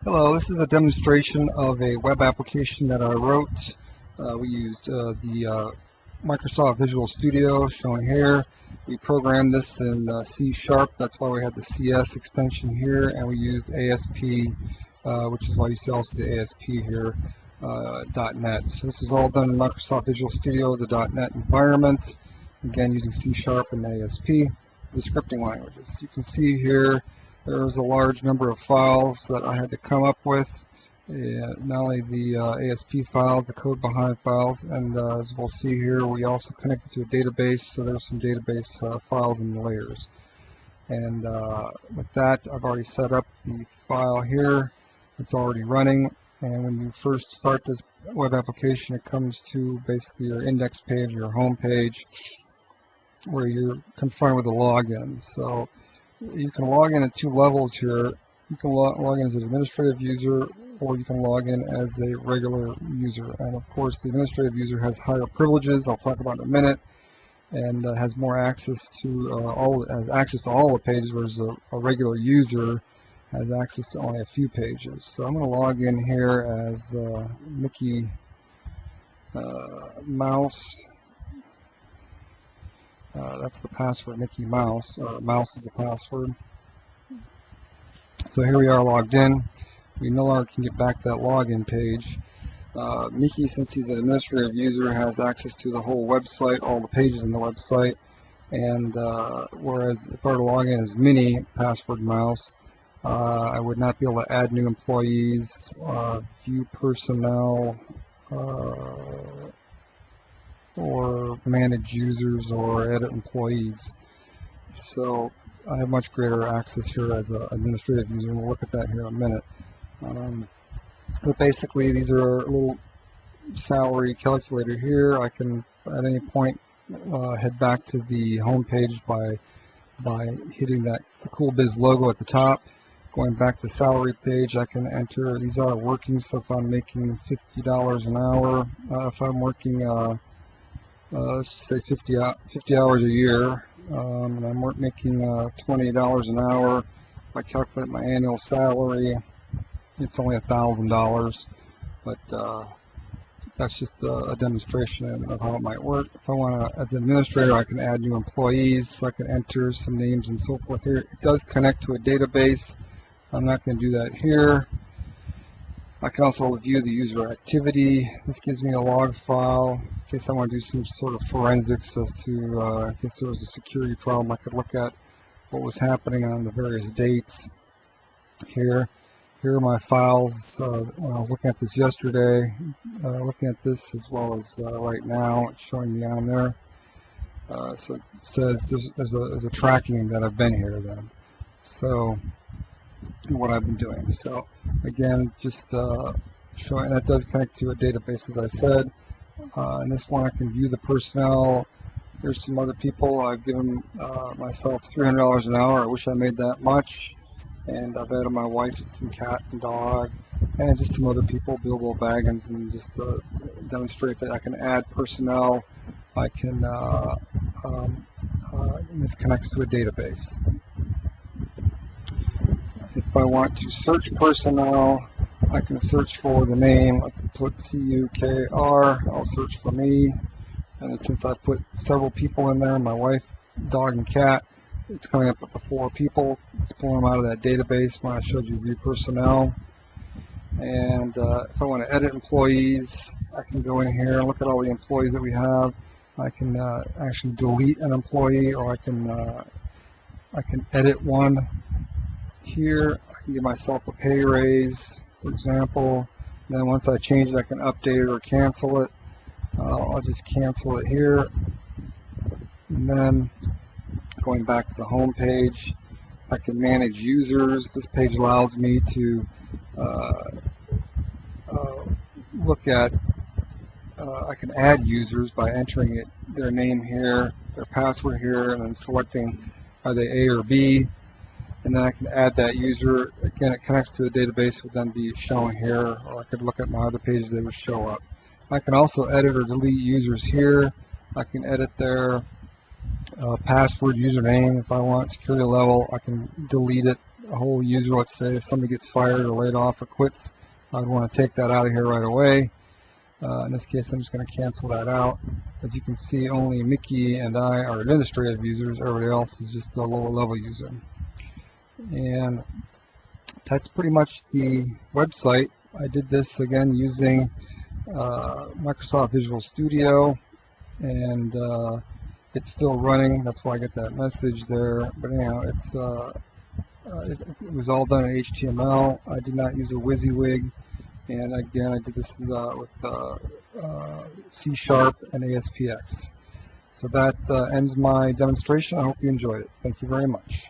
Hello, this is a demonstration of a web application that I wrote. We used the Microsoft Visual Studio shown here. We programmed this in C#, that's why we had the CS extension here, and we used ASP, which is why you see also the ASP here, .NET. So this is all done in Microsoft Visual Studio, the .NET environment, again using C# and ASP, the scripting languages. You can see here there's a large number of files that I had to come up with, not only the ASP files, the code behind files, and as we'll see here, we also connected to a database, so there's some database files and layers. And with that, I've already set up the file here. It's already running, and when you first start this web application, it comes to basically your index page, your home page, where you're confronted with a login. So you can log in at two levels here. You can log in as an administrative user, or you can log in as a regular user. And of course, the administrative user has higher privileges, I'll talk about in a minute, and has more access to all the pages, whereas a regular user has access to only a few pages. So I'm going to log in here as Mickey Mouse. That's the password, Mickey Mouse, or Mouse is the password. So here we are logged in. We no longer can get back to that login page. Mickey, since he's an administrative user, has access to the whole website, all the pages in the website, and whereas if I were to log in as Minnie, password Mouse, I would not be able to add new employees, view personnel, or manage users or edit employees. So I have much greater access here as an administrative user, and we'll look at that here in a minute. But basically, these are a little salary calculator here. I can at any point head back to the home page by hitting the Cool Biz logo at the top. Going back to salary page, I can enter, these are working, so if I'm making $50 an hour, if I'm working let's say 50 hours a year, and I'm making $20 an hour. If I calculate my annual salary, it's only $1,000, but that's just a demonstration of how it might work. If I want to, as an administrator, I can add new employees, so I can enter some names and so forth here. It does connect to a database. I'm not going to do that here. I can also view the user activity. This gives me a log file in case I want to do some sort of forensics as to in case there was a security problem. I could look at what was happening on the various dates here. Here are my files. When I was looking at this yesterday, looking at this as well as right now, it's showing me on there. So it says there's a tracking that I've been here then. So what I've been doing. So again, just showing that does connect to a database, as I said. In this one, I can view the personnel. Here's some other people. I've given myself $300 an hour. I wish I made that much. And I've added my wife and some cat and dog, and just some other people, Bilbo Baggins, and just demonstrate that I can add personnel. I can, and this connects to a database. If I want to search personnel, I can search for the name. Let's put CUKR. I'll search for me. And since I put several people in there, my wife, dog, and cat, it's coming up with the 4 people. It's pulling them out of that database when I showed you view personnel. And if I want to edit employees, I can go in here and look at all the employees that we have. I can actually delete an employee, or I can edit one. Here, I can give myself a pay raise, for example. And then once I change it, I can update it or cancel it. I'll just cancel it here. And then going back to the home page, I can manage users. This page allows me to look at, I can add users by entering their name here, their password here, and then selecting are they A or B. And then I can add that user. Again, it connects to the database, would then be shown here, or I could look at my other pages, they would show up. I can also edit or delete users here. I can edit their password, username if I want, security level. I can delete it a whole user, let's say somebody gets fired or laid off or quits, I'd want to take that out of here right away. In this case, I'm just going to cancel that out. As you can see, only Mickey and I are administrative users. Everybody else is just a lower level user. And that's pretty much the website. I did this again using Microsoft Visual Studio, and it's still running. That's why I get that message there. But anyhow, it was all done in HTML. I did not use a WYSIWYG. And again, I did this with C# and ASPX. So that ends my demonstration. I hope you enjoyed it. Thank you very much.